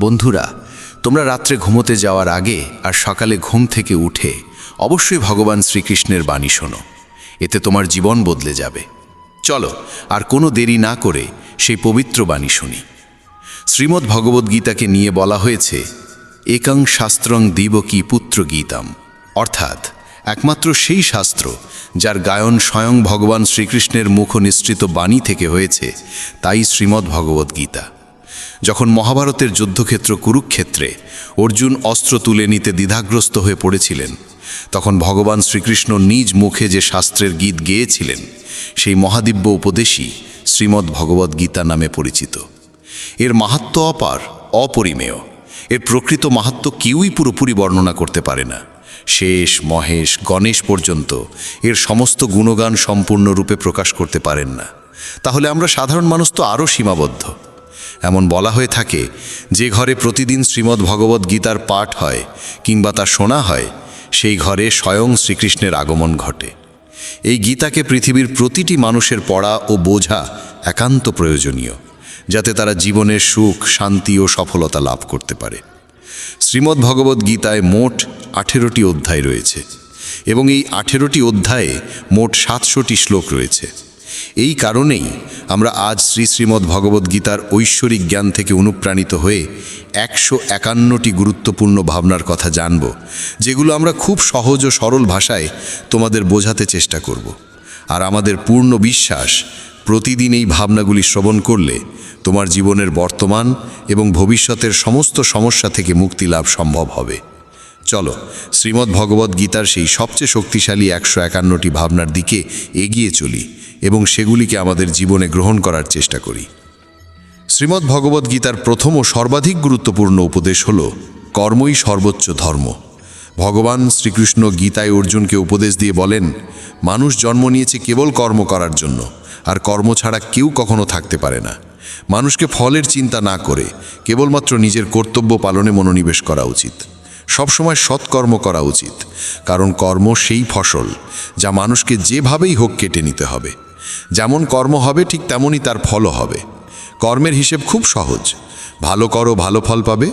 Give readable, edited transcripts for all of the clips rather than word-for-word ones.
বন্ধুরা, তোমরা রাত্রে ঘুমোতে যাওয়ার আগে আর সকালে ঘুম থেকে উঠে অবশ্যই ভগবান শ্রীকৃষ্ণের বাণী শোনো। এতে তোমার জীবন বদলে যাবে। চলো আর কোনো দেরি না করে সেই পবিত্র বাণী শুনি। শ্রীমদ্ ভগবদ্গীতাকে নিয়ে বলা হয়েছে একং শাস্ত্রং দিবকী পুত্র গীতাম, অর্থাৎ একমাত্র সেই শাস্ত্র যার গায়ন স্বয়ং ভগবান শ্রীকৃষ্ণের মুখনিসৃত বাণী থেকে হয়েছে, তাই শ্রীমদ্ ভগবদ্গীতা। যখন মহাভারতের যুদ্ধক্ষেত্র কুরুক্ষেত্রে অর্জুন অস্ত্র তুলে নিতে দ্বিধাগ্রস্ত হয়ে পড়েছিলেন, তখন ভগবান শ্রীকৃষ্ণ নিজ মুখে যে শাস্ত্রের গীত গেয়েছিলেন, সেই মহাদিব্য উপদেশই শ্রীমদ্ ভগবদ্গীতা নামে পরিচিত। এর মাহাত্ম্য অপার, অপরিমেয়। এর প্রকৃত মাহাত্ম্য কেউই পুরোপুরি বর্ণনা করতে পারে না। শেষ, মহেশ, গণেশ পর্যন্ত এর সমস্ত গুণগান সম্পূর্ণরূপে প্রকাশ করতে পারেন না। তাহলে আমরা সাধারণ মানুষ তো আরও সীমাবদ্ধ। এমন বলা হয়ে থাকে, যে ঘরে প্রতিদিন শ্রীমদ্ ভগবদ্গীতার পাঠ হয় কিংবা তা শোনা হয়, সেই ঘরে স্বয়ং শ্রীকৃষ্ণের আগমন ঘটে। এই গীতাকে পৃথিবীর প্রতিটি মানুষের পড়া ও বোঝা একান্ত প্রয়োজনীয়, যাতে তারা জীবনের সুখ, শান্তি ও সফলতা লাভ করতে পারে। শ্রীমদ্ ভগবদ্গীতায় মোট 18টি অধ্যায় রয়েছে এবং এই 18টি অধ্যায়ে মোট 700টি শ্লোক রয়েছে। এই কারণেই আমরা আজ শ্রীমদ্ ভগবদ্গীতার ঐশ্বরিক জ্ঞান থেকে অনুপ্রাণিত হয়ে 151টি গুরুত্বপূর্ণ ভাবনার কথা জানব, যেগুলো আমরা খুব সহজ ও সরল ভাষায় তোমাদের বোঝাতে চেষ্টা করব। আর আমাদের পূর্ণ বিশ্বাস, প্রতিদিন এই ভাবনাগুলি শ্রবণ করলে তোমার জীবনের বর্তমান এবং ভবিষ্যতের সমস্ত সমস্যা থেকে মুক্তি লাভ সম্ভব হবে। চলো শ্রীমদ্ ভগবদ্গীতার সেই সবচেয়ে শক্তিশালী 151টি ভাবনার দিকে এগিয়ে চলি এবং সেগুলিকে আমাদের জীবনে গ্রহণ করার চেষ্টা করি। শ্রীমদ্ ভগবদ্গীতার প্রথম ও সর্বাধিক গুরুত্বপূর্ণ উপদেশ হল কর্মই সর্বোচ্চ ধর্ম। ভগবান শ্রীকৃষ্ণ গীতায় অর্জুনকে উপদেশ দিয়ে বলেন, মানুষ জন্ম নিয়েছে কেবল কর্ম করার জন্য, আর কর্ম ছাড়া কেউ কখনো থাকতে পারে না। মানুষকে ফলের চিন্তা না করে কেবলমাত্র নিজের কর্তব্য পালনে মনোনিবেশ করা উচিত। সবসময় সৎকর্ম করা উচিত, কারণ কর্ম সেই ফসল যা মানুষকে যেভাবেই হোক কেটে নিতে হবে। যেমন কর্ম হবে ঠিক তেমনই তার ফলও হবে। কর্মের হিসেব খুব সহজ। ভালো করো, ভালো ফল পাবে;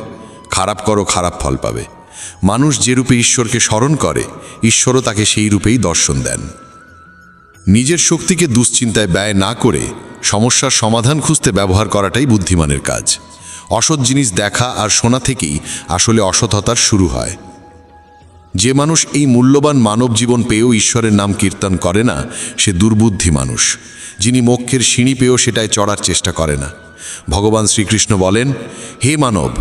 খারাপ করো, খারাপ ফল পাবে। মানুষ যে রূপে ঈশ্বরকে স্মরণ করে, ঈশ্বরও তাকে সেই রূপেই দর্শন দেন। নিজের শক্তিকে দুশ্চিন্তায় ব্যয় না করে সমস্যার সমাধান খুঁজতে ব্যবহার করাটাই বুদ্ধিমানের কাজ। অসৎ জিনিস দেখা আর শোনা থেকেই আসলে অসৎতার শুরু হয়। যে মানুষ এই মূল্যবান মানব জীবন পেয়েও ঈশ্বরের নাম কীর্তন করে না, সে দুর্বুদ্ধি মানুষ, যিনি মোক্ষের সিঁড়ি পেয়েও সেটায় চড়ার চেষ্টা করে না। ভগবান শ্রীকৃষ্ণ বলেন, হে মানব,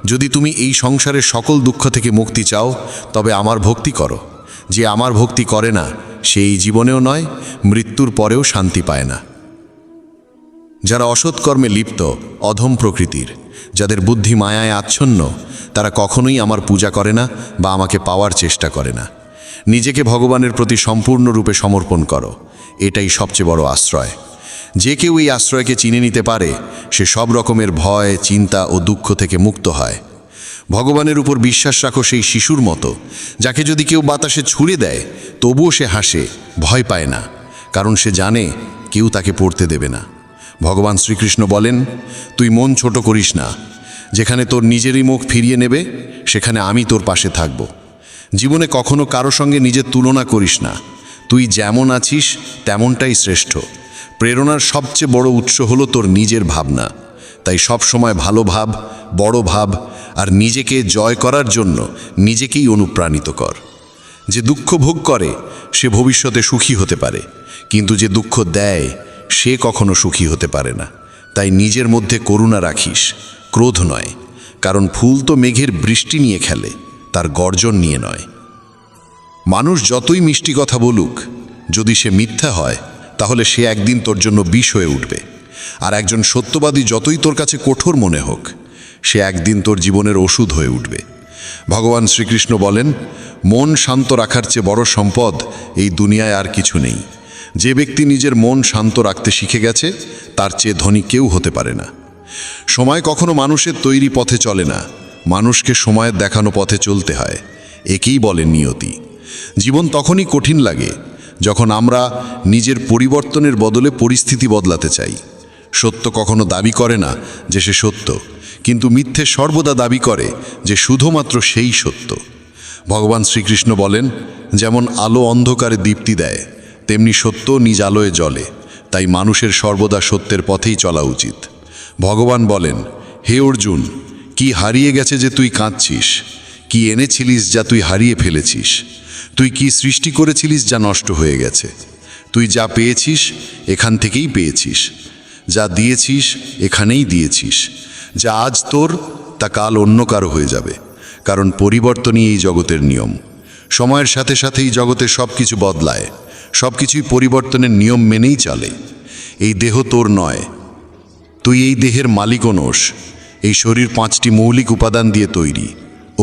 যদি তুমি এই সংসারের সকল দুঃখ থেকে মুক্তি চাও, তবে আমার ভক্তি করো। যে আমার ভক্তি করে না, সে এই জীবনেও নয়, মৃত্যুর পরেও শান্তি পায় না। যারা অসৎ কর্মে লিপ্ত, অধম প্রকৃতির, যাদের বুদ্ধি মায়ায় আচ্ছন্ন, তারা কখনোই আমার পূজা করে না বা আমাকে পাওয়ার চেষ্টা করে না। নিজেকে ভগবানের প্রতি সম্পূর্ণরূপে সমর্পণ করো, এটাই সবচেয়ে বড় আশ্রয়। যে কেউ এই আশ্রয়কে চিনে নিতে পারে, সে সব রকমের ভয়, চিন্তা ও দুঃখ থেকে মুক্ত হয়। ভগবানের উপর বিশ্বাস রাখো সেই শিশুর মতো, যাকে যদি কেউ বাতাসে ছুঁড়ে দেয় তবুও সে হাসে, ভয় পায় না, কারণ সে জানে কেউ তাকে পড়তে দেবে না। ভগবান শ্রীকৃষ্ণ বলেন, তুই মন ছোট করিস না। যেখানে তোর নিজেরই মুখ ফিরিয়ে নেবে, সেখানে আমি তোর পাশে থাকব। জীবনে কখনো কারো সঙ্গে নিজের তুলনা করিস না। তুই যেমন আছিস তেমনটাই শ্রেষ্ঠ। প্রেরণার সবচেয়ে বড় উৎস হলো তোর নিজের ভাবনা। তাই সব সময় ভালো ভাব, বড় ভাব, আর নিজেকে জয় করার জন্য নিজেকেই অনুপ্রাণিত কর। যে দুঃখ ভোগ করে সে ভবিষ্যতে সুখী হতে পারে, কিন্তু যে দুঃখ দেয় সে কখনো সুখী হতে পারে না। তাই নিজের মধ্যে করুণা রাখিস, ক্রোধ নয়, কারণ ফুল তো মেঘের বৃষ্টি নিয়ে খেলে, তার গর্জন নিয়ে নয়। মানুষ যতই মিষ্টি কথা বলুক, যদি সে মিথ্যা হয়, তাহলে সে একদিন তোর জন্য বিষ হয়ে উঠবে। আর একজন সত্যবাদী যতই তোর কাছে কঠোর মনে হোক, সে একদিন তোর জীবনের ওষুধ হয়ে উঠবে। ভগবান শ্রীকৃষ্ণ বলেন, মন শান্ত রাখার চেয়ে বড় সম্পদ এই দুনিয়ায় আর কিছু নেই। যে ব্যক্তি নিজের মন শান্ত রাখতে শিখে গেছে, তার চেয়ে ধনী কেউ হতে পারে না। সময় কখনো মানুষের তৈরি পথে চলে না, মানুষকে সময়ের দেখানো পথে চলতে হয়। একেই বলে নিয়তি। জীবন তখনই কঠিন লাগে যখন আমরা নিজের পরিবর্তনের বদলে পরিস্থিতি বদলাতে চাই। সত্য কখনো দাবি করে না যে সে সত্য, কিন্তু মিথ্যে সর্বদা দাবি করে যে শুধুমাত্র সেই সত্য। ভগবান শ্রীকৃষ্ণ বলেন, যেমন আলো অন্ধকারে দীপ্তি দেয়, তেমনি সত্য নিজ আলোয় জ্বলে। তাই মানুষের সর্বদা সত্যের পথেই চলা উচিত। ভগবান বলেন, হে অর্জুন, কি হারিয়ে গেছে যে তুই কাঁদছিস? কি এনেছিলিস যা তুই হারিয়ে ফেলেছিস? তুই কি সৃষ্টি করেছিলিস যা নষ্ট হয়ে গেছে? তুই যা পেয়েছিস এখান থেকেই পেয়েছিস, যা দিয়েছিস এখানেই দিয়েছিস। যা আজ তোর তা কাল অন্য কারো হয়ে যাবে, কারণ পরিবর্তনই এই জগতের নিয়ম। সময়ের সাথে সাথেই জগতে সব কিছু বদলায়, সব কিছুই পরিবর্তনের নিয়ম মেনেই চলে। এই দেহ তোর নয়, তুই এই দেহের মালিকও নোস। এই শরীর 5টি মৌলিক উপাদান দিয়ে তৈরি: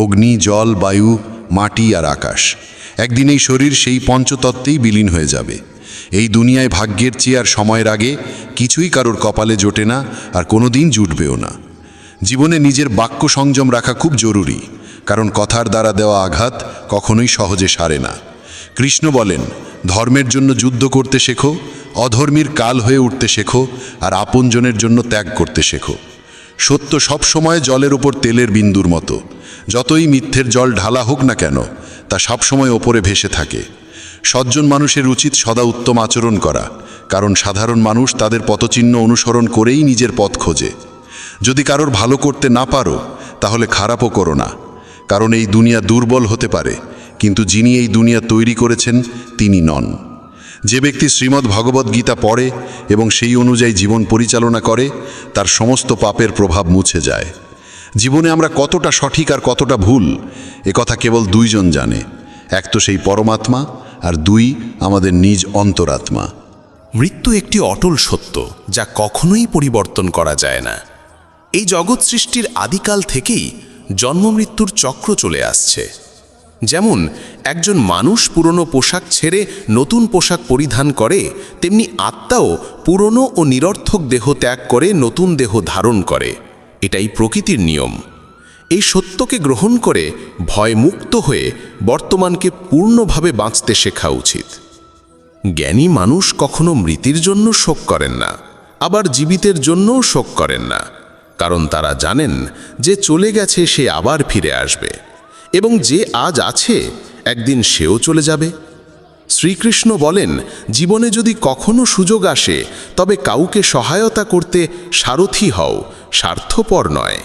অগ্নি, জল, বায়ু, মাটি আর আকাশ। একদিন এই শরীর সেই পঞ্চতত্ত্বেই বিলীন হয়ে যাবে। এই দুনিয়ায় ভাগ্যের চেয়ে আর সময়ের আগে কিছুই কারোর কপালে জোটে না, আর কোনোদিন জুটবেও না। জীবনে নিজের বাক্য সংযম রাখা খুব জরুরি, কারণ কথার দ্বারা দেওয়া আঘাত কখনোই সহজে সারে না। কৃষ্ণ বলেন, ধর্মের জন্য যুদ্ধ করতে শেখো, অধর্মীর কাল হয়ে উঠতে শেখো, আর আপনজনের জন্য ত্যাগ করতে শেখো। সত্য সবসময় জলের উপর তেলের বিন্দুর মতো। যতই মিথ্যের জল ঢালা হোক না কেন, তা সবসময় ওপরে ভেসে থাকে। সজ্জন মানুষের উচিত সদা উত্তম আচরণ করা, কারণ সাধারণ মানুষ তাদের পথচিহ্ন অনুসরণ করেই নিজের পথ খোঁজে। যদি কারোর ভালো করতে না পারো, তাহলে খারাপও করো না, কারণ এই দুনিয়া দুর্বল হতে পারে, কিন্তু যিনি এই দুনিয়া তৈরি করেছেন তিনি নন। যে ব্যক্তি শ্রীমদ্ ভগবদ্ গীতা পড়ে এবং সেই অনুযায়ী জীবন পরিচালনা করে, তার সমস্ত পাপের প্রভাব মুছে যায়। জীবনে আমরা কতটা সঠিক আর কতটা ভুল, কথা কেবল দুইজন জানে। এক তো সেই পরমাত্মা, আর দুই আমাদের নিজ অন্তরাত্মা। মৃত্যু একটি অটল সত্য, যা কখনোই পরিবর্তন করা যায় না। এই জগৎ সৃষ্টির আদিকাল থেকেই জন্ম মৃত্যুর চক্র চলে আসছে। যেমন একজন মানুষ পুরনো পোশাক ছেড়ে নতুন পোশাক পরিধান করে, তেমনি আত্মাও পুরনো ও নিরর্থক দেহ ত্যাগ করে নতুন দেহ ধারণ করে। এটাই প্রকৃতির নিয়ম। এই সত্যকে গ্রহণ করে ভয়মুক্ত হয়ে বর্তমানকে পূর্ণভাবে বাঁচতে শেখা উচিত। জ্ঞানী মানুষ কখনো মৃতের জন্য শোক করেন না, আবার জীবিতের জন্যও শোক করেন না, কারণ তারা জানেন যে চলে গেছে সে আবার ফিরে আসবে, এবং যে আজ আছে একদিন সেও চলে যাবে। শ্রীকৃষ্ণ বলেন, জীবনে যদি কখনো সুযোগ আসে, তবে কাউকে সহায়তা করতে সারথি হও, স্বার্থপর নয়।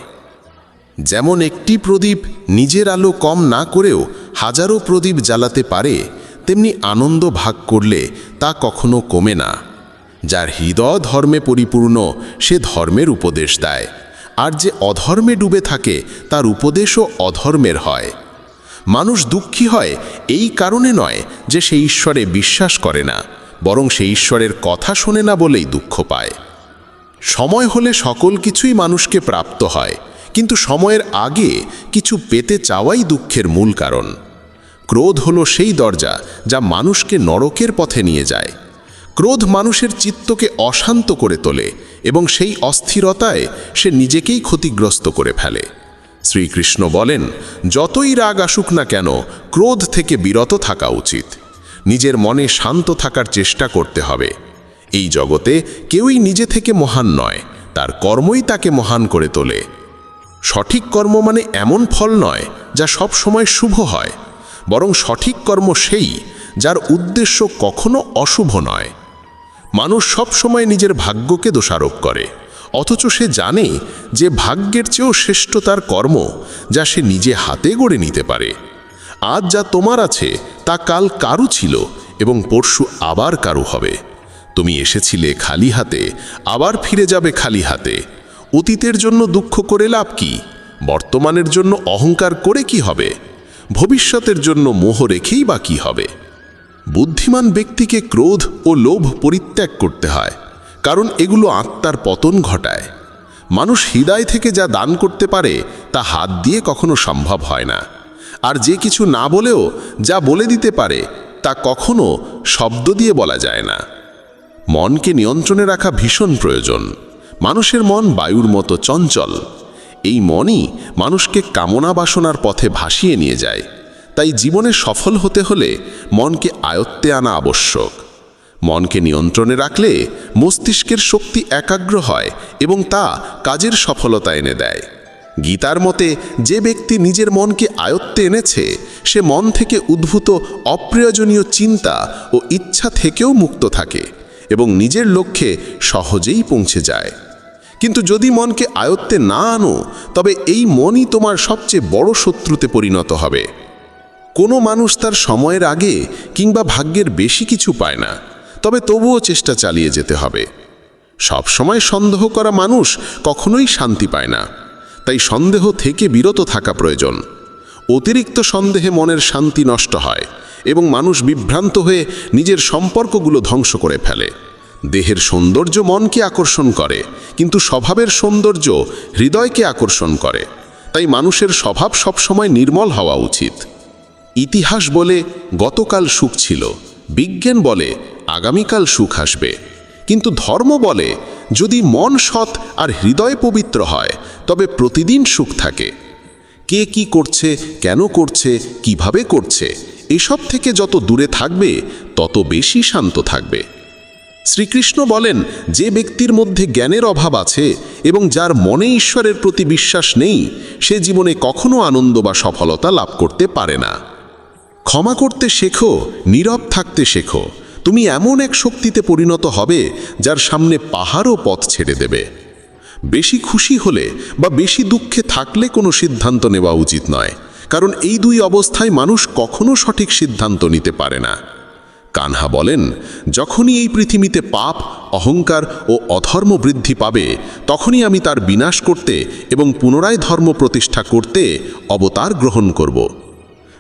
যেমন একটি প্রদীপ নিজের আলো কম না করেও হাজারো প্রদীপ জ্বালাতে পারে, তেমনি আনন্দ ভাগ করলে তা কখনো কমে না। যার হৃদয় ধর্মে পরিপূর্ণ, সে ধর্মের উপদেশ দেয়, আর যে অধর্মে ডুবে থাকে তার উপদেশও অধর্মের হয়। মানুষ দুঃখী হয় এই কারণে নয় যে সে ঈশ্বরে বিশ্বাস করে না, বরং সে ঈশ্বরের কথা শোনে না বলেই দুঃখ পায়। সময় হলে সকল কিছুই মানুষকে প্রাপ্ত হয়, কিন্তু সময়ের আগে কিছু পেতে চাওয়াই দুঃখের মূল কারণ। ক্রোধ হলো সেই দরজা যা মানুষকে নরকের পথে নিয়ে যায়। ক্রোধ মানুষের চিত্তকে অশান্ত করে তোলে এবং সেই অস্থিরতায় সে নিজেকেই ক্ষতিগ্রস্ত করে ফেলে। শ্রীকৃষ্ণ বলেন, যতই রাগ আসুক না কেন, ক্রোধ থেকে বিরত থাকা উচিত। নিজের মনে শান্ত থাকার চেষ্টা করতে হবে। এই জগতে কেউই নিজে থেকে মহান নয়, তার কর্মই তাকে মহান করে তোলে। সঠিক কর্ম মানে এমন ফল নয় যা সব সময় শুভ হয়, বরং সঠিক কর্ম সেই যার উদ্দেশ্য কখনো অশুভ নয়। মানুষ সব সময় নিজের ভাগ্যকে দোষারোপ করে, অথচ সে জানে যে ভাগ্যের চেয়েও শ্রেষ্ঠ তার কর্ম, যা সে নিজে হাতে গড়ে নিতে পারে। আজ যা তোমার আছে তা কাল কারু ছিল এবং পরশু আবার কারু হবে। তুমি এসেছিলে খালি হাতে, আবার ফিরে যাবে খালি হাতে। অতীতের জন্য দুঃখ করে লাভ কি? বর্তমানের জন্য অহংকার করে কি হবে? ভবিষ্যতের জন্য মোহ রেখেই বা কি হবে? বুদ্ধিমান ব্যক্তিকে ক্রোধ ও লোভ পরিত্যাগ করতে হয়, কারণ এগুলো আত্মার পতন ঘটায়। মানুষ হৃদয় থেকে যা দান করতে পারে তা হাত দিয়ে কখনো সম্ভব হয় না, আর যে কিছু না বলেও যা বলে দিতে পারে তা কখনো শব্দ দিয়ে বলা যায় না। মনকে নিয়ন্ত্রণে রাখা ভীষণ প্রয়োজন। মানুষের মন বায়ুর মতো চঞ্চল। এই মনই মানুষকে কামনা বাসনার পথে ভাসিয়ে নিয়ে যায়। তাই জীবনে সফল হতে হলে মনকে আয়ত্তে আনা আবশ্যক। মনকে নিয়ন্ত্রণে রাখলে মস্তিষ্কের শক্তি একাগ্র হয় এবং তা কাজের সফলতা এনে দেয়। গীতার মতে যে ব্যক্তি নিজের মনকে আয়ত্তে এনেছে সে মন থেকে উদ্ভূত অপ্রয়োজনীয় চিন্তা ও ইচ্ছা থেকেও মুক্ত থাকে এবং নিজের লক্ষ্যে সহজেই পৌঁছে যায়। কিন্তু যদি মনকে আয়ত্তে না আনো তবে এই মনই তোমার সবচেয়ে বড় শত্রুতে পরিণত হবে। কোনো মানুষ তার সময়ের আগে কিংবা ভাগ্যের বেশি কিছু পায় না, তবে তবুও চেষ্টা চালিয়ে যেতে হবে। সবসময় সন্দেহ করা মানুষ কখনোই শান্তি পায় না, তাই সন্দেহ থেকে বিরত থাকা প্রয়োজন। অতিরিক্ত সন্দেহে মনের শান্তি নষ্ট হয় এবং মানুষ বিভ্রান্ত হয়ে নিজের সম্পর্কগুলো ধ্বংস করে ফেলে। দেহের সৌন্দর্য মনকে আকর্ষণ করে, কিন্তু স্বভাবের সৌন্দর্য হৃদয়কে আকর্ষণ করে। তাই মানুষের স্বভাব সবসময় নির্মল হওয়া উচিত। ইতিহাস বলে গতকাল সুখ ছিল, বিজ্ঞান বলে আগামীকাল সুখ আসবে, কিন্তু ধর্ম বলে যদি মন সৎ আর হৃদয় পবিত্র হয় তবে প্রতিদিন সুখ থাকে। কে কি করছে, কেন করছে, কিভাবে করছে, এসব থেকে যত দূরে থাকবে তত বেশি শান্ত থাকবে। শ্রীকৃষ্ণ বলেন, যে ব্যক্তির মধ্যে জ্ঞানের অভাব আছে এবং যার মনে ঈশ্বরের প্রতি বিশ্বাস নেই সে জীবনে কখনো আনন্দ বা সফলতা লাভ করতে পারে না। ক্ষমা করতে শেখো, নীরব থাকতে শেখো, তুমি এমন এক শক্তিতে পরিণত হবে যার সামনে পাহাড়ও পথ ছেড়ে দেবে। বেশি খুশি হলে বা বেশি দুঃখে থাকলে কোনো সিদ্ধান্ত নেওয়া উচিত নয়, কারণ এই দুই অবস্থায় মানুষ কখনো সঠিক সিদ্ধান্ত নিতে পারে না। কানহা বলেন, যখনই এই পৃথিবীতে পাপ, অহংকার ও অধর্ম বৃদ্ধি পাবে তখনই আমি তার বিনাশ করতে এবং পুনরায় ধর্ম প্রতিষ্ঠা করতে অবতার গ্রহণ করব।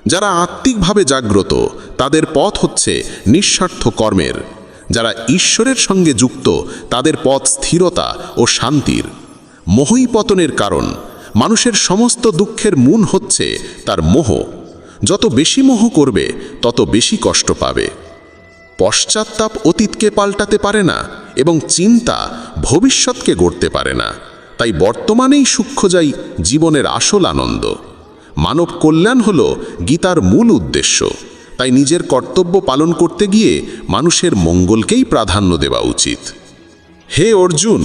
যারা আত্মিকভাবে জাগ্রত তাদের পথ হচ্ছে নিঃস্বার্থ কর্মের। যারা ঈশ্বরের সঙ্গে যুক্ত তাদের পথ স্থিরতা ও শান্তির। মোহই পতনের কারণ। মানুষের সমস্ত দুঃখের মূল হচ্ছে তার মোহ। যত বেশি মোহ করবে তত বেশি কষ্ট পাবে। পশ্চাত্তাপ অতীতকে পাল্টাতে পারে না এবং চিন্তা ভবিষ্যৎকে গড়তে পারে না। তাই বর্তমানেই সুখ খোঁজাই জীবনের আসল আনন্দ। মানব কল্যাণ হল গীতার মূল উদ্দেশ্য। তাই নিজের কর্তব্য পালন করতে গিয়ে মানুষের মঙ্গলকেই প্রাধান্য দেওয়া উচিত। হে অর্জুন,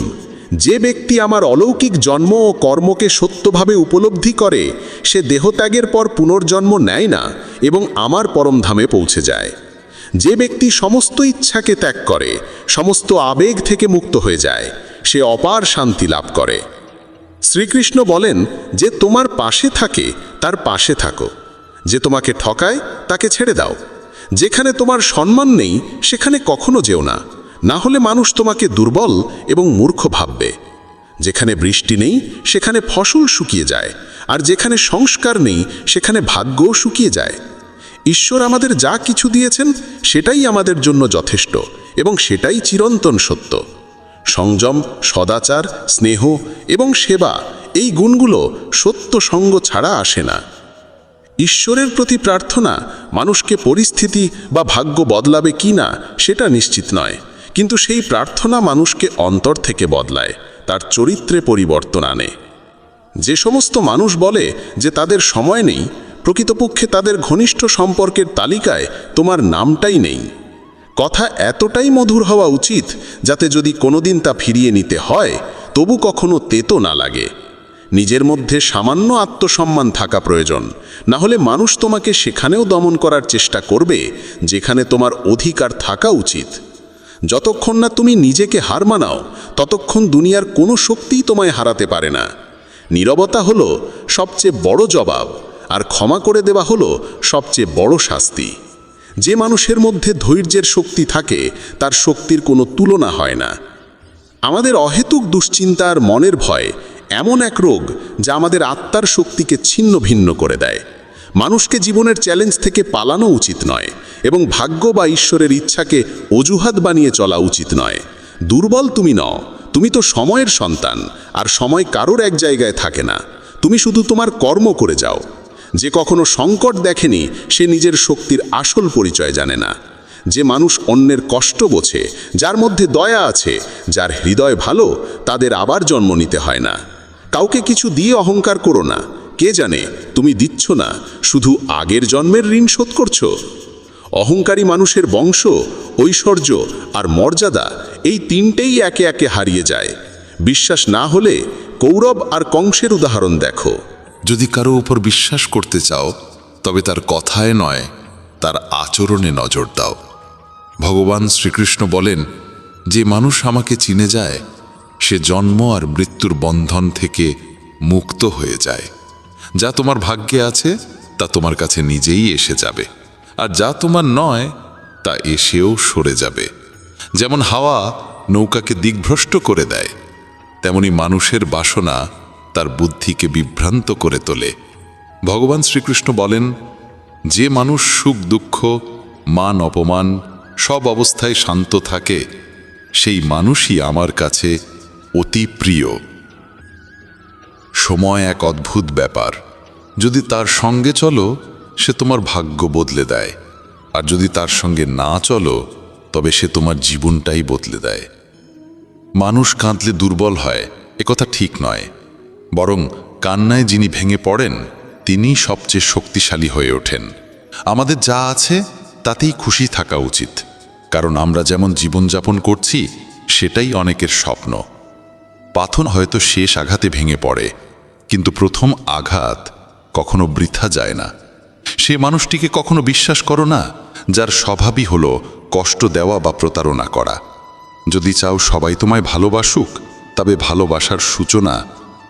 যে ব্যক্তি আমার অলৌকিক জন্ম ও কর্মকে সত্যভাবে উপলব্ধি করে সে দেহত্যাগের পর পুনর্জন্ম নেয় না এবং আমার পরমধামে পৌঁছে যায়। যে ব্যক্তি সমস্ত ইচ্ছাকে ত্যাগ করে, সমস্ত আবেগ থেকে মুক্ত হয়ে যায়, সে অপার শান্তি লাভ করে। শ্রীকৃষ্ণ বলেন, যে তোমার পাশে থাকে তার পাশে থাকো, যে তোমাকে ঠকায় তাকে ছেড়ে দাও। যেখানে তোমার সম্মান নেই সেখানে কখনো যেও না, না হলে মানুষ তোমাকে দুর্বল এবং মূর্খ ভাববে। যেখানে বৃষ্টি নেই সেখানে ফসল শুকিয়ে যায়, আর যেখানে সংস্কার নেই সেখানে ভাগ্যও শুকিয়ে যায়। ঈশ্বর আমাদের যা কিছু দিয়েছেন সেটাই আমাদের জন্য যথেষ্ট এবং সেটাই চিরন্তন সত্য। সংযম, সদাচার, স্নেহ এবং সেবা, এই গুণগুলো সত্য সঙ্গ ছাড়া আসে না। ঈশ্বরের প্রতি প্রার্থনা মানুষকে পরিস্থিতি বা ভাগ্য বদলাবে কি না সেটা নিশ্চিত নয়, কিন্তু সেই প্রার্থনা মানুষকে অন্তর থেকে বদলায়, তার চরিত্রে পরিবর্তন আনে। যে সমস্ত মানুষ বলে যে তাদের সময় নেই, প্রকৃতপক্ষে তাদের ঘনিষ্ঠ সম্পর্কের তালিকায় তোমার নামটাই নেই। কথা এতটাই মধুর হওয়া উচিত যাতে যদি কোনোদিন তা ফিরিয়ে নিতে হয় তবু কখনো তেতো না লাগে। নিজের মধ্যে সামান্য আত্মসম্মান থাকা প্রয়োজন, না হলে মানুষ তোমাকে সেখানেও দমন করার চেষ্টা করবে যেখানে তোমার অধিকার থাকা উচিত। যতক্ষণ না তুমি নিজেকে হার মানাও ততক্ষণ দুনিয়ার কোনো শক্তিই তোমায় হারাতে পারে না। নীরবতা হলো সবচেয়ে বড় জবাব, আর ক্ষমা করে দেওয়া হলো সবচেয়ে বড় শাস্তি। যে মানুষের মধ্যে ধৈর্যের শক্তি থাকে তার শক্তির কোনো তুলনা হয় না। আমাদের অহেতুক দুশ্চিন্তা আর মনের ভয় এমন এক রোগ যা আমাদের আত্মার শক্তিকে ছিন্ন ভিন্ন করে দেয়। মানুষকে জীবনের চ্যালেঞ্জ থেকে পালানো উচিত নয় এবং ভাগ্য বা ঈশ্বরের ইচ্ছাকে অজুহাত বানিয়ে চলা উচিত নয়। দুর্বল তুমি নও, তুমি তো সময়ের সন্তান, আর সময় কারোর এক জায়গায় থাকে না। তুমি শুধু তোমার কর্ম করে যাও। যে কখনো সংকট দেখেনি সে নিজের শক্তির আসল পরিচয় জানে না। যে মানুষ অন্যের কষ্ট বোঝে, যার মধ্যে দয়া আছে, যার হৃদয় ভালো, তাদের আবার জন্ম নিতে হয় না। কাউকে কিছু দিয়ে অহংকার করো না। কে জানে তুমি দিচ্ছ না, শুধু আগের জন্মের ঋণ শোধ করছো। অহংকারী মানুষের বংশ, ঐশ্বর্য আর মর্যাদা এই তিনটেই একে একে হারিয়ে যায়। বিশ্বাস না হলে কৌরব আর কংসের উদাহরণ দেখো। যদি কারো উপর বিশ্বাস করতে চাও তবে তার কথায় নয়, তার আচরণে নজর দাও। ভগবান শ্রীকৃষ্ণ বলেন, যে মানুষ আমাকে চিনে যায় সে জন্ম আর মৃত্যুর বন্ধন থেকে মুক্ত হয়ে যায়। যা তোমার ভাগ্যে আছে তা তোমার কাছে নিজেই এসে যাবে, আর যা তোমার নয় তা এসেও সরে যাবে। যেমন হাওয়া নৌকাকে দিকভ্রষ্ট করে দেয়, তেমনি মানুষের বাসনা তার বুদ্ধিকে বিভ্রান্ত করে তোলে। ভগবান শ্রীকৃষ্ণ বলেন, যে মানুষ সুখ দুঃখ মান অপমান সব অবস্থায় শান্ত থাকে সেই মানুষই আমার কাছে অতি প্রিয়। সময় এক অদ্ভুত ব্যাপার। যদি তার সঙ্গে চলো সে তোমার ভাগ্য বদলে দেয়, আর যদি তার সঙ্গে না চলো তবে সে তোমার জীবনটাই বদলে দেয়। মানুষ কাঁদলে দুর্বল হয় একথা ঠিক নয়, বরং কান্নায় যিনি ভেঙে পড়েন তিনিই সবচেয়ে শক্তিশালী হয়ে ওঠেন। আমাদের যা আছে তাতেই খুশি থাকা উচিত, কারণ আমরা যেমন জীবনযাপন করছি সেটাই অনেকের স্বপ্ন। পাথর হয়তো শেষ আঘাতে ভেঙে পড়ে, কিন্তু প্রথম আঘাত কখনো বৃথা যায় না। সে মানুষটিকে কখনো বিশ্বাস করো না যার স্বভাবই হলো কষ্ট দেওয়া বা প্রতারণা করা। যদি চাও সবাই তোমায় ভালোবাসুক, তবে ভালোবাসার সূচনা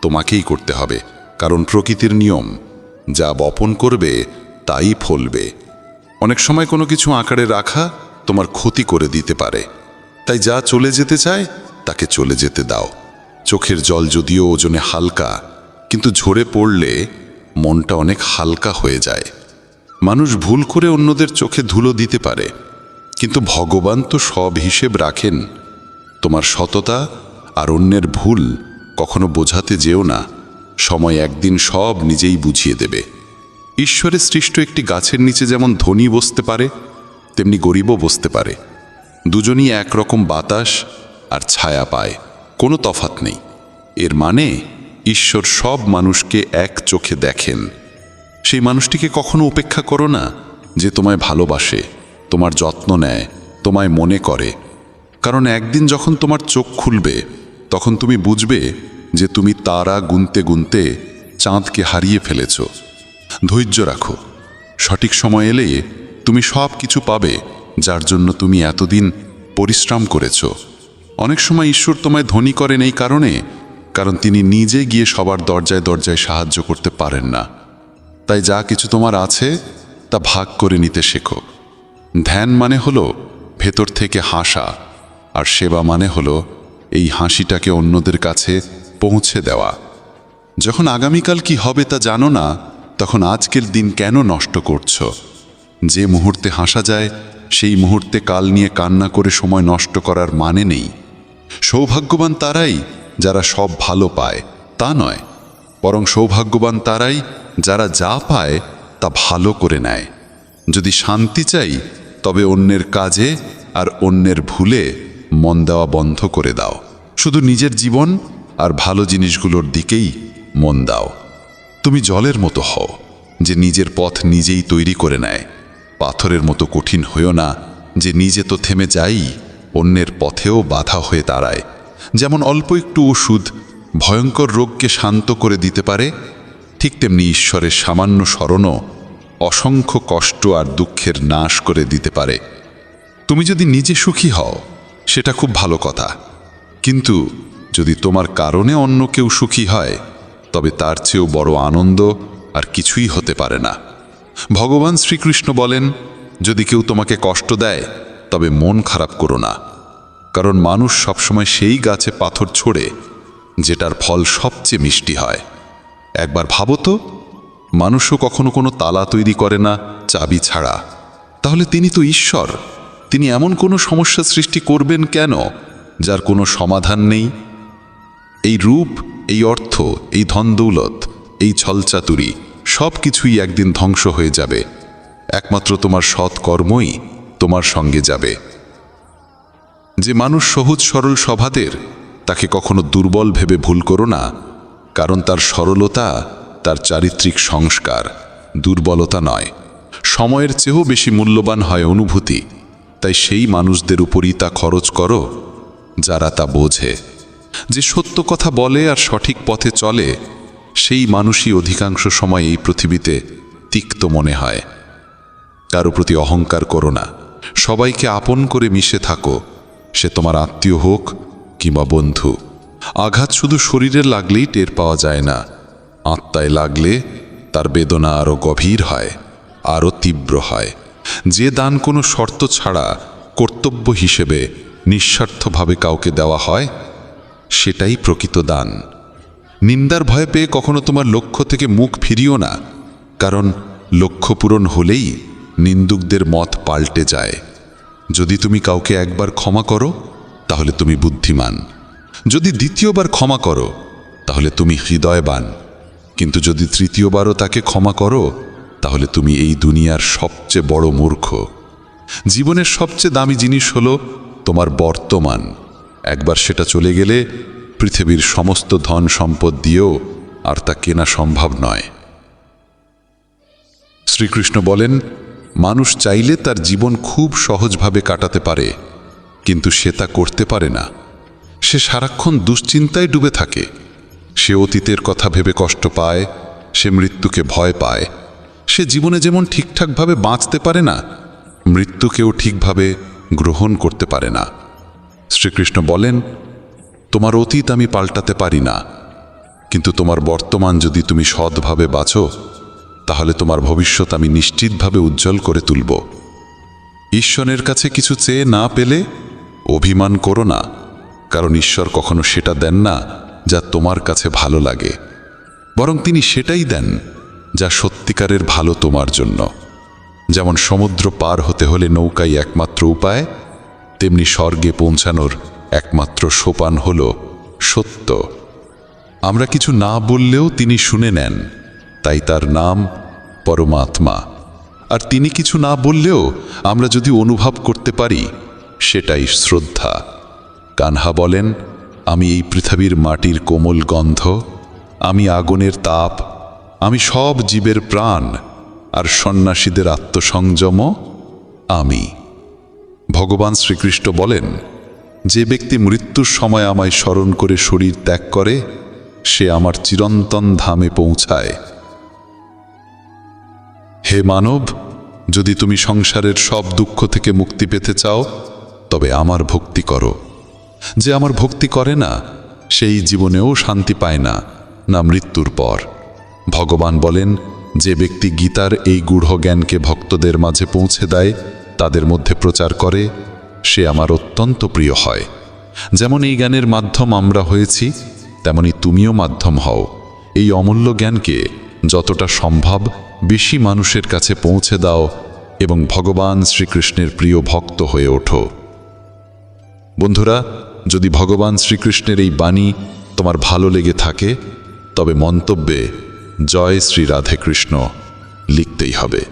তোমাকেই করতে হবে, কারণ প্রকৃতির নিয়ম যা বপন করবে তাই ফলবে। অনেক সময় কোনো কিছু আঁকড়ে রাখা তোমার ক্ষতি করে দিতে পারে, তাই যা চলে যেতে চায় তাকে চলে যেতে দাও। চোখের জল যদিও ওজনে হালকা, কিন্তু ঝরে পড়লে মনটা অনেক হালকা হয়ে যায়। মানুষ ভুল করে অন্যদের চোখে ধুলো দিতে পারে, কিন্তু ভগবান তো সব হিসেব রাখেন। তোমার সততা আর অন্যের ভুল কখনো বোঝাতে যেও না, সময় একদিন সব নিজেই বুঝিয়ে দেবে। ঈশ্বরের সৃষ্ট একটি গাছের নিচে যেমন ধনী বসতে পারে তেমনি গরিবও বসতে পারে। দুজনই একরকম বাতাস আর ছায়া পায়, কোনো তফাৎ নেই। এর মানে ঈশ্বর সব মানুষকে এক চোখে দেখেন। সেই মানুষটিকে কখনো উপেক্ষা করো না যে তোমায় ভালোবাসে, তোমার যত্ন নেয়, তোমায় মনে করে, কারণ একদিন যখন তোমার চোখ খুলবে তখন তুমি বুঝবে যে তুমি তারা গুনতে গুনতে চাঁদকে হারিয়ে ফেলেছ। ধৈর্য রাখো, সঠিক সময় এলে তুমি সব কিছু পাবে যার জন্য তুমি এতদিন পরিশ্রম করেছ। অনেক সময় ঈশ্বর তোমায় ধনী করেন এই কারণ তিনি নিজে গিয়ে সবার দরজায় দরজায় সাহায্য করতে পারেন না। তাই যা কিছু তোমার আছে তা ভাগ করে নিতে শেখো। ধ্যান মানে হলো ভেতর থেকে হাসা, আর সেবা মানে হলো এই হাসিটাকে অন্যদের কাছে পৌঁছে দেওয়া। যখন আগামীকাল কি হবে তা জানো না, তখন আজকের দিন কেন নষ্ট করছো? যে মুহূর্তে হাসা যায় সেই মুহূর্তে কাল নিয়ে কান্না করে সময় নষ্ট করার মানে নেই। সৌভাগ্যবান তারাই যারা সব ভালো পায় তা নয়, বরং সৌভাগ্যবান তারাই যারা যা পায় তা ভালো করে নেয়। যদি শান্তি চাই তবে অন্যের কাজে আর অন্যের ভুলে মন দেওয়া বন্ধ করে দাও। শুধু নিজের জীবন আর ভালো জিনিসগুলোর দিকেই মন দাও। তুমি জলের মতো হও যে নিজের পথ নিজেই তৈরি করে নেয়। পাথরের মতো কঠিন হইও না যে নিজে তো থেমে যাই, অন্যের পথেও বাধা হয়ে দাঁড়ায়। যেমন অল্প একটু ওষুধ ভয়ঙ্কর রোগকে শান্ত করে দিতে পারে, ঠিক তেমনি ঈশ্বরের সামান্য স্মরণও অসংখ্য কষ্ট আর দুঃখের নাশ করে দিতে পারে। তুমি যদি নিজে সুখী হও সেটা খুব ভালো কথা, কিন্তু যদি তোমার কারণে অন্য কেউ সুখী হয় তবে তার চেয়েও বড় আনন্দ আর কিছুই হতে পারে না। ভগবান শ্রীকৃষ্ণ বলেন, যদি কেউ তোমাকে কষ্ট দেয় তবে মন খারাপ করো না, কারণ মানুষ সবসময় সেই গাছে পাথর ছোড়ে যেটার ফল সবচেয়ে মিষ্টি হয়। একবার ভাবো তো, মানুষও কখনো কোনো তালা তৈরি করে না চাবি ছাড়া, তাহলে তিনি তো ঈশ্বর। তিনি এমন কোনো সমস্যা সৃষ্টি করবেন কেন যার কোনো সমাধান নেই? এই রূপ, এই অর্থ, এই ধনদৌলত, এই ছলচাতুরি সব কিছুই একদিন ধ্বংস হয়ে যাবে। একমাত্র তোমার সৎ কর্মই তোমার সঙ্গে যাবে। যে মানুষ সহজ সরল স্বভাবের তাকে কখনো দুর্বল ভেবে ভুল করো না, কারণ তার সরলতা তার চারিত্রিক সংস্কার, দুর্বলতা নয়। সময়ের চেয়েও বেশি মূল্যবান হয় অনুভূতি, তাই সেই মানুষদের উপরই তা খরচ করো যারা তা বোঝে। যে সত্য কথা বলে আর সঠিক পথে চলে সেই মানুষই অধিকাংশ সময় এই পৃথিবীতে তিক্ত মনে হয়। কারো প্রতি অহংকার করো না, সবাইকে আপন করে মিশে থাকো, সে তোমার আত্মীয় হোক কিংবা বন্ধু। আঘাত শুধু শরীরে লাগলেই টের পাওয়া যায় না, আত্মায় লাগলে তার বেদনা আরও গভীর হয়, আরও তীব্র হয়। যে দান কোনো শর্ত ছাড়া কর্তব্য হিসেবে নিঃস্বার্থভাবে কাউকে দেওয়া হয়, সেটাই প্রকৃত দান। নিন্দার ভয় পেয়ে কখনো তোমার লক্ষ্য থেকে মুখ ফিরিও না, কারণ লক্ষ্য পূরণ হলেই নিন্দুকদের মত পাল্টে যায়। যদি তুমি কাউকে একবার ক্ষমা করো তাহলে তুমি বুদ্ধিমান, যদি দ্বিতীয়বার ক্ষমা করো তাহলে তুমি হৃদয়বান, কিন্তু যদি তৃতীয়বারও তাকে ক্ষমা করো তাহলে তুমি এই দুনিয়ার সবচেয়ে বড় মূর্খ। জীবনের সবচেয়ে দামি জিনিস হলো তোমার বর্তমান। একবার সেটা চলে গেলে পৃথিবীর সমস্ত ধন সম্পদ দিয়েও আর তা কেনা সম্ভব নয়। শ্রীকৃষ্ণ বলেন, মানুষ চাইলে তার জীবন খুব সহজভাবে কাটাতে পারে, কিন্তু সে তা করতে পারে না। সে সারাক্ষণ দুশ্চিন্তায় ডুবে থাকে। সে অতীতের কথা ভেবে কষ্ট পায়, সে মৃত্যুকে ভয় পায়। সে জীবনে যেমন ঠিকঠাকভাবে বাঁচতে পারে না, মৃত্যুকেও ঠিকভাবে গ্রহণ করতে পারে না। শ্রীকৃষ্ণ বলেন, তোমার অতীত আমি পাল্টাতে পারি না, কিন্তু তোমার বর্তমান যদি তুমি সৎভাবে বাঁচো তাহলে তোমার ভবিষ্যৎ আমি নিশ্চিতভাবে উজ্জ্বল করে তুলব। ঈশ্বরের কাছে কিছু চেয়ে না পেলে অভিমান করো না, কারণ ঈশ্বর কখনো সেটা দেন না যা তোমার কাছে ভালো লাগে, বরং তিনি সেটাই দেন যা সত্যিকারের ভালো তোমার জন্য। যেমন সমুদ্র পার হতে হলে নৌকাই একমাত্র উপায়, তেমনি স্বর্গে পৌঁছানোর একমাত্র সোপান হল সত্য। আমরা কিছু না বললেও তিনি শুনে নেন, তাই তার নাম পরমাত্মা। আর তিনি কিছু না বললেও আমরা যদি অনুভব করতে পারি, সেটাই শ্রদ্ধা। কানহা বলেন, আমি এই পৃথিবীর মাটির কোমল গন্ধ, আমি আগুনের তাপ, আমি সব জীবের প্রাণ, আর সন্ন্যাসীদের আত্মসংযম আমি। ভগবান শ্রীকৃষ্ণ বলেন, যে ব্যক্তি মৃত্যুর সময় আমায় স্মরণ করে শরীর ত্যাগ করে, সে আমার চিরন্তন ধামে পৌঁছায়। হে মানব, যদি তুমি সংসারের সব দুঃখ থেকে মুক্তি পেতে চাও তবে আমার ভক্তি করো। যে আমার ভক্তি করে না সেই জীবনেও শান্তি পায় না, না মৃত্যুর পর। ভগবান বলেন, যে ব্যক্তি গীতার এই গূঢ় জ্ঞানকে ভক্তদের মাঝে পৌঁছে দেয়, তাদের মধ্যে প্রচার করে, সে আমার অত্যন্ত প্রিয় হয়। যেমন এই জ্ঞানের মাধ্যম আমরা হয়েছি, তেমনি তুমিও মাধ্যম হও। এই অমূল্য জ্ঞানকে যতটা সম্ভব বেশি মানুষের কাছে পৌঁছে দাও এবং ভগবান শ্রীকৃষ্ণের প্রিয় ভক্ত হয়ে ওঠো। বন্ধুরা, যদি ভগবান শ্রীকৃষ্ণের এই বাণী তোমার ভালো লেগে থাকে তবে মন্তব্যে জয় শ্রী রাধে কৃষ্ণ লিখতেই হবে।